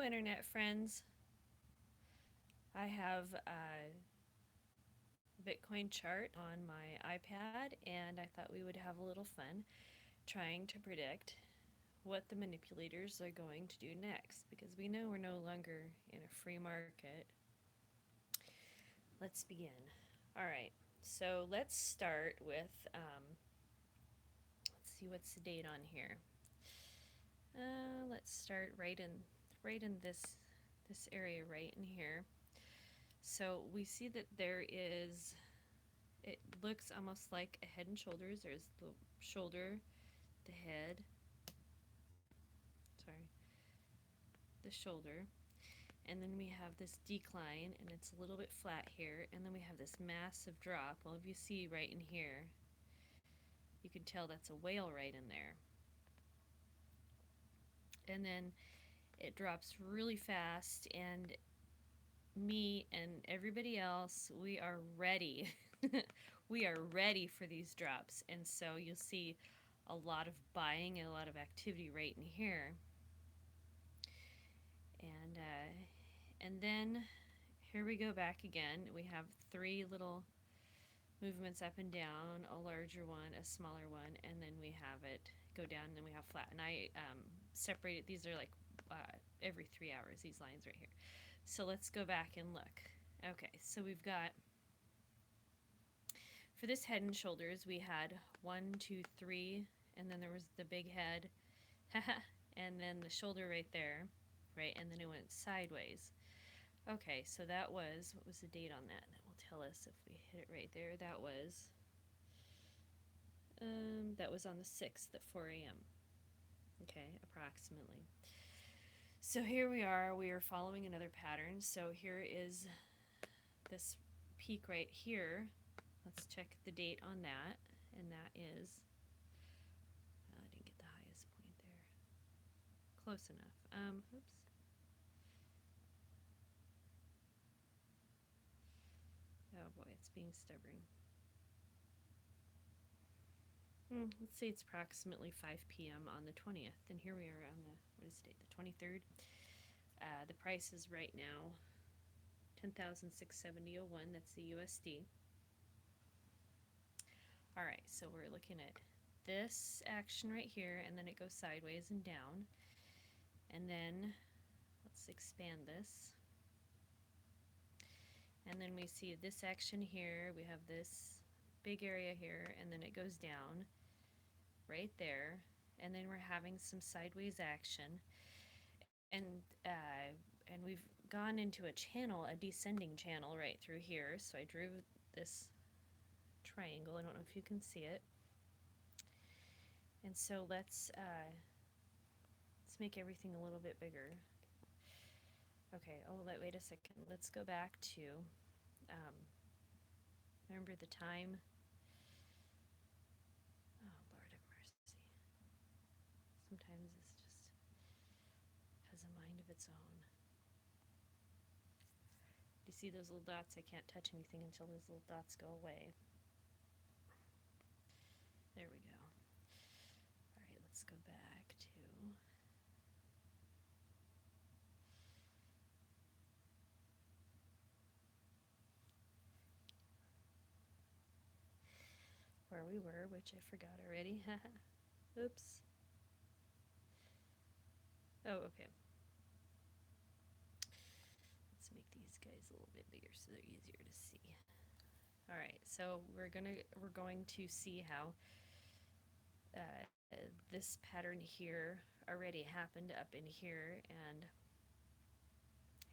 Hello, Internet friends. I have a Bitcoin chart on my iPad, and I thought we would have a little fun trying to predict what the manipulators are going to do next, because we know we're no longer in a free market. Let's begin. All right, so let's start with, let's see what's the date on here. Let's start right in this area right in here. So we see that there is, it looks almost like a head and shoulders. There's the shoulder, the head, sorry, the shoulder. And then we have this decline, and it's a little bit flat here. And then we have this massive drop. Well, if you see right in here, you can tell that's a whale right in there. And then it drops really fast, and me and everybody else, we are ready. We are ready for these drops. And so you'll see a lot of buying and a lot of activity right in here. And then here we go back again. We have three little movements up and down, a larger one, a smaller one, and then we have it go down, and then we have flat. And I separated, these are like every 3 hours, these lines right here. So let's go back and look. Okay, so we've got, for this head and shoulders, we had 1, 2, 3, and then there was the big head, and then the shoulder right there, right, and then it went sideways. Okay, so that was, what was the date on that? That will tell us if we hit it right there. That was on the 6th at 4 a.m. Okay, approximately. So here we are following another pattern. So here is this peak right here. Let's check the date on that, and that is, I didn't get the highest point there. Close enough. Oops. Oh boy, it's being stubborn. Let's say it's approximately 5 p.m. on the 20th, and here we are on the, what is the date, the 23rd. The price is right now 10,670.01. That's the USD. All right, so we're looking at this action right here, and then it goes sideways and down. And then let's expand this. And then we see this action here. We have this big area here, and then it goes down right there. And then we're having some sideways action. And and we've gone into a channel, a descending channel right through here. So I drew this triangle. I don't know if you can see it. And so let's make everything a little bit bigger. Okay, oh, wait a second. Let's go back to, remember the time? Oh, Lord have mercy. Sometimes this just has a mind of its own. Do you see those little dots? I can't touch anything until those little dots go away. There we go. All right, let's go back to, where we were, which I forgot already. Oops. Oh, okay. Let's make these guys a little bit bigger so they're easier to see. All right, so we're going to see how this pattern here already happened up in here, and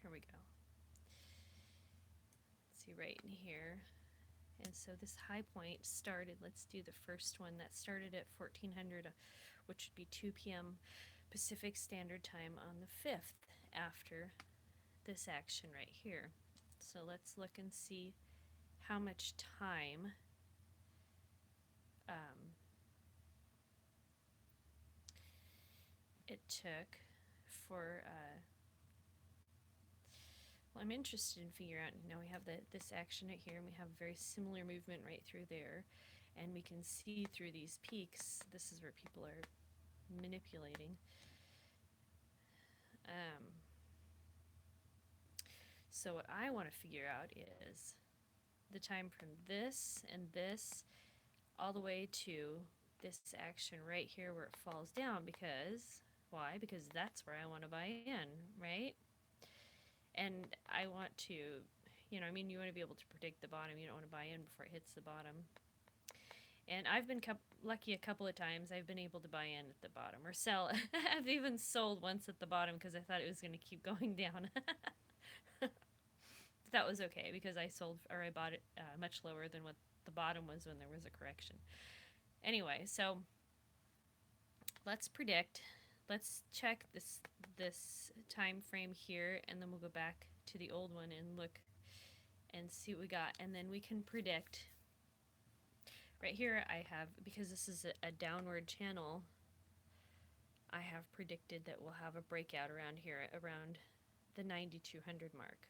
here we go. Let's see right in here. And so this high point started, let's do the first one, that started at 1400, which would be 2 p.m. Pacific Standard Time on the 5th after this action right here. So let's look and see how much time it took for, well, I'm interested in figuring out, now we have this action right here, and we have a very similar movement right through there, and we can see through these peaks. This is where people are manipulating. So what I want to figure out is the time from this and this all the way to this action right here where it falls down, because why? Because that's where I want to buy in, right? And I want to, I mean, you want to be able to predict the bottom. You don't want to buy in before it hits the bottom. And I've been lucky a couple of times. I've been able to buy in at the bottom or sell. I've even sold once at the bottom because I thought it was going to keep going down. That was okay because I sold or I bought it much lower than what the bottom was when there was a correction. Anyway, so let's predict. Let's check this time frame here, and then we'll go back to the old one and look and see what we got, and then we can predict. Right here I have, because this is a downward channel, I have predicted that we'll have a breakout around here, around the 9,200 mark.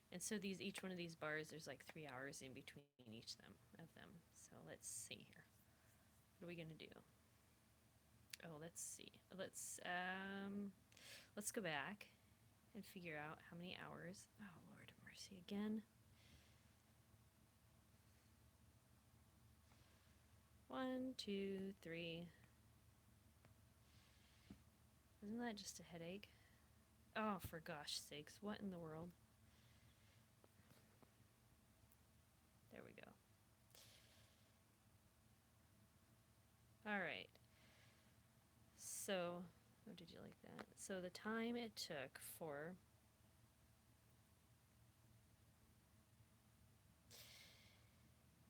And so each one of these bars, there's like 3 hours in between each of them. So let's see here. What are we gonna do? Oh, let's see. Let's go back and figure out how many hours. Oh, Lord have mercy again. 1, 2, 3. Isn't that just a headache? Oh, for gosh sakes, what in the world? There we go. All right. So, oh, did you like that? So the time it took for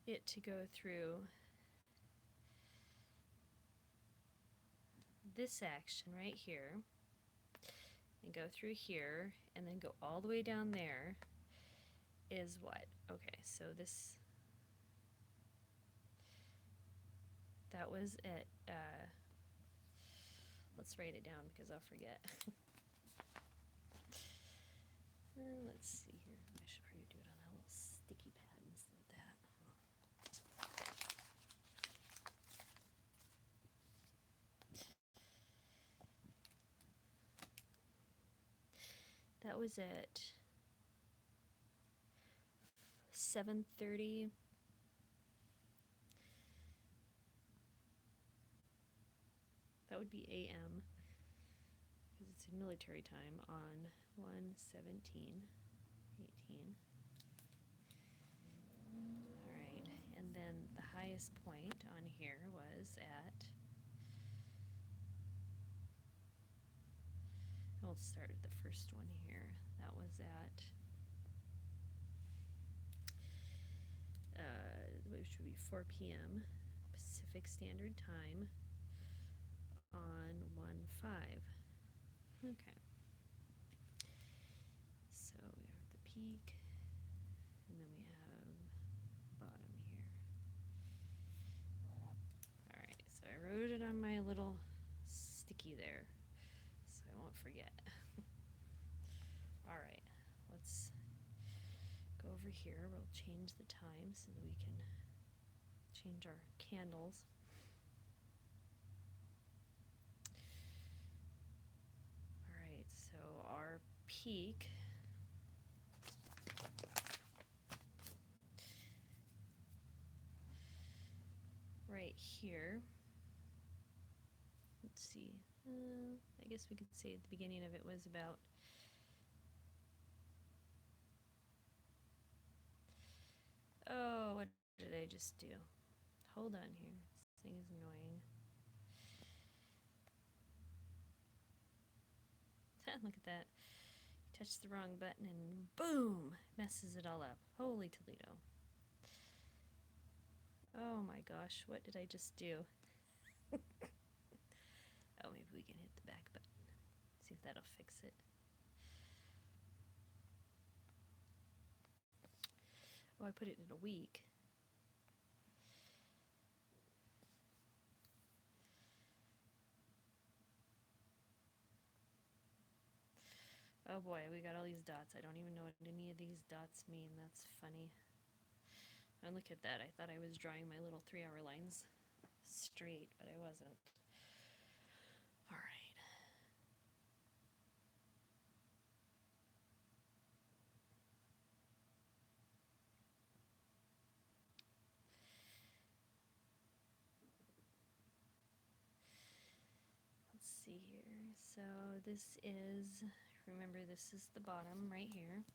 it to go through this action right here and go through here and then go all the way down there is what? Okay, so that was at, let's write it down because I'll forget. Let's see here. I should probably do it on a little sticky pad instead of that. That was at 7:30. That would be AM because it's in military time on 1/17/18. All right, and then the highest point on here was at. We'll start with the first one here. That was at. Which would be 4 p.m. Pacific Standard Time on 1/5. Okay. So we have the peak, and then we have bottom here. Alright, so I wrote it on my little sticky there, so I won't forget. Alright, let's go over here. We'll change the time so that we can change our candles. Alright, so our peak right here, let's see, I guess we could say at the beginning of it was about oh, what did I just do? Hold on here. This thing is annoying. Look at that. Touch the wrong button and boom! Messes it all up. Holy Toledo. Oh my gosh, what did I just do? Oh, maybe we can hit the back button. See if that'll fix it. Oh, I put it in a week. Oh boy, we got all these dots. I don't even know what any of these dots mean. That's funny. And look at that. I thought I was drawing my little 3-hour lines straight, but I wasn't. All right. see here. So this is, remember this is the bottom right here.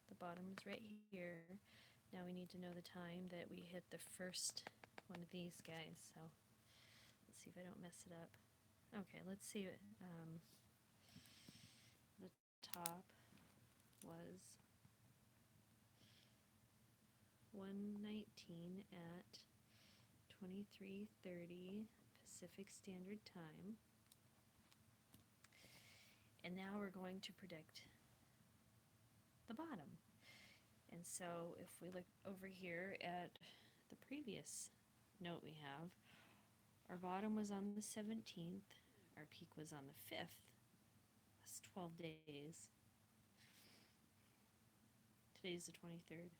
The bottom is right here. Now we need to know the time that we hit the first one of these guys. So let's see if I don't mess it up. Okay, let's see. The top was 119 at 23:30 Pacific Standard Time. And now we're going to predict the bottom. And so if we look over here at the previous note we have, our bottom was on the 17th, our peak was on the 5th. That's 12 days. Today's the 23rd.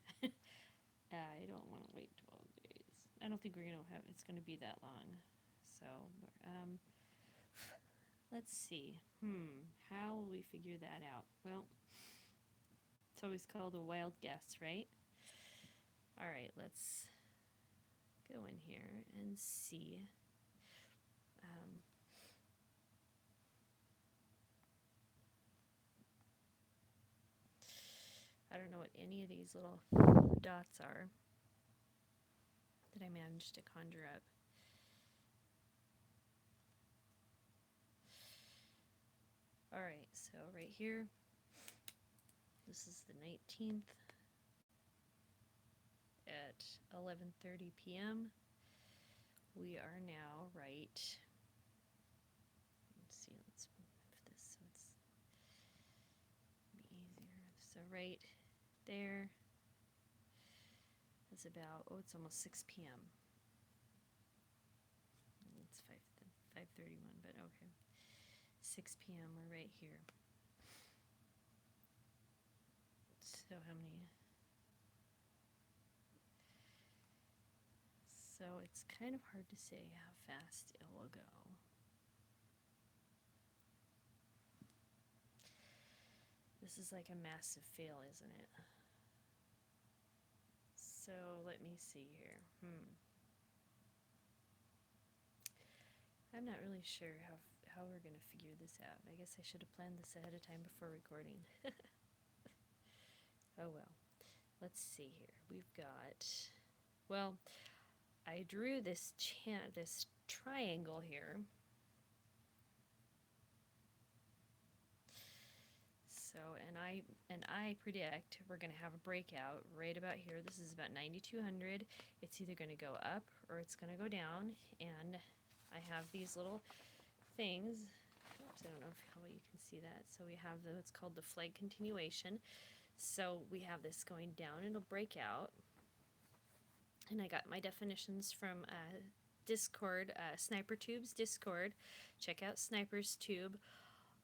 I don't want to wait 12 days. I don't think we're going to have, it's going to be that long. So, let's see. How will we figure that out? Well, it's always called a wild guess, right? All right, let's go in here and see. I don't know what any of these little dots are that I managed to conjure up. All right, so right here, this is the 19th at 11:30 p.m. We are now right. Let's see, let's move this so it's be easier. So right there is about, oh, it's almost 6 p.m. It's 5:31, but okay. 6 p.m. We're right here. So how many? So it's kind of hard to say how fast it will go. This is like a massive fail, isn't it? So let me see here. I'm not really sure how we're going to figure this out. I guess I should have planned this ahead of time before recording. Oh well. Let's see here. We've got, well, I drew this triangle here. So, and I predict we're going to have a breakout right about here. This is about 9,200. It's either going to go up or it's going to go down. And I have these little things. Oops, I don't know how well you can see that. So we have what's called the flag continuation. So we have this going down, it'll break out. And I got my definitions from Discord, Sniper Tube's Discord. Check out Sniper's Tube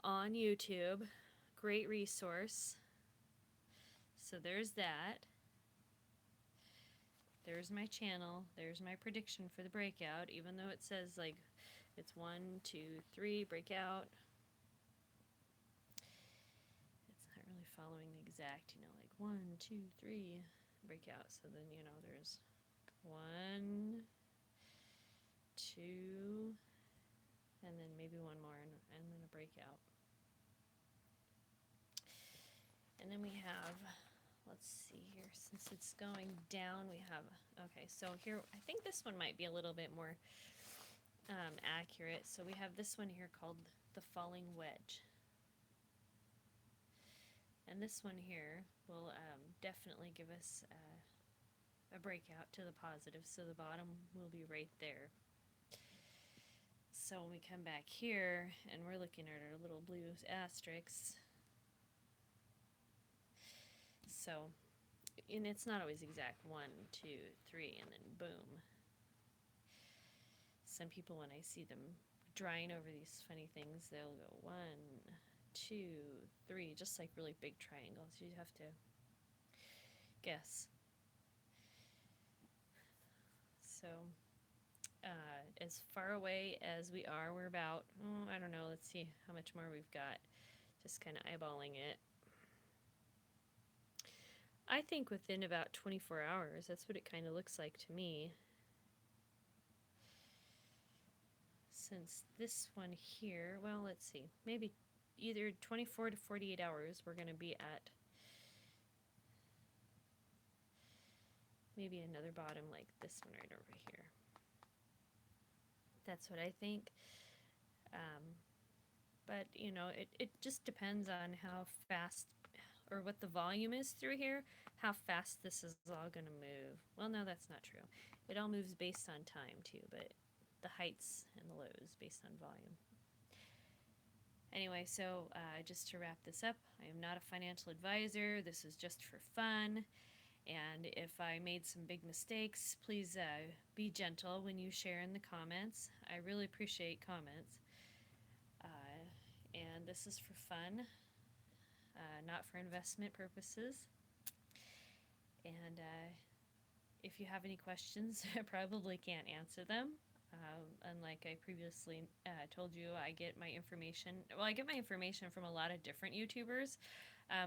on YouTube. Great resource. So there's that. There's my channel. There's my prediction for the breakout, even though it says like it's 1, 2, 3, breakout. It's not really following the exact, like 1, 2, 3, breakout. So then, there's 1, 2, and then maybe one more, and then a breakout. And then we have, let's see here, since it's going down, we have, okay, so here, I think this one might be a little bit more accurate. So we have this one here called the falling wedge. And this one here will definitely give us a breakout to the positive, so the bottom will be right there. So when we come back here, and we're looking at our little blue asterisks, so, and it's not always exact 1, 2, 3, and then boom. Some people, when I see them drawing over these funny things, they'll go 1, 2, 3, just like really big triangles. You have to guess. So, as far away as we are, we're about, I don't know, let's see how much more we've got. Just kind of eyeballing it. I think within about 24 hours, that's what it kind of looks like to me. since this one here, well, let's see, maybe either 24 to 48 hours, we're going to be at maybe another bottom like this one right over here. That's what I think. Um, but, you know, it just depends on how fast or what the volume is through here, how fast this is all going to move. Well, no, that's not true. It all moves based on time, too, but the heights and the lows based on volume. Anyway, so just to wrap this up, I am not a financial advisor. This is just for fun. And if I made some big mistakes, please be gentle when you share in the comments. I really appreciate comments. And this is for fun, not for investment purposes. And if you have any questions, I probably can't answer them. Unlike I previously told you, I get my information. Well, I get my information from a lot of different YouTubers,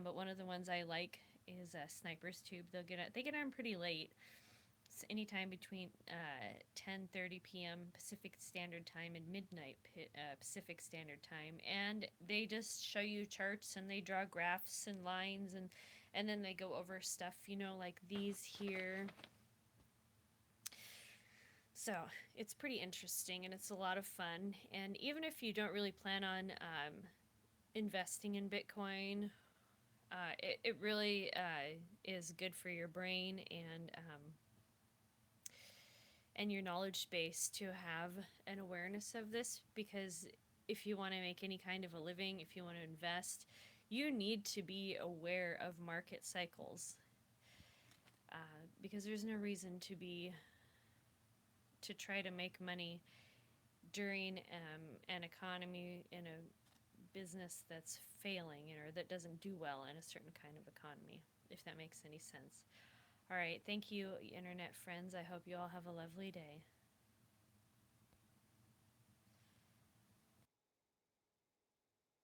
but one of the ones I like is Sniper's Tube. They get on pretty late. It's anytime between 10:30 p.m. Pacific Standard Time and midnight Pacific Standard Time, and they just show you charts and they draw graphs and lines and then they go over stuff, you know, like these here. So it's pretty interesting and it's a lot of fun. And even if you don't really plan on investing in Bitcoin, it really is good for your brain and your knowledge base to have an awareness of this, because if you want to make any kind of a living, if you want to invest, you need to be aware of market cycles, because there's no reason to try to make money during an economy in a business that's failing, you know, or that doesn't do well in a certain kind of economy, if that makes any sense. All right, thank you, internet friends. I hope you all have a lovely day.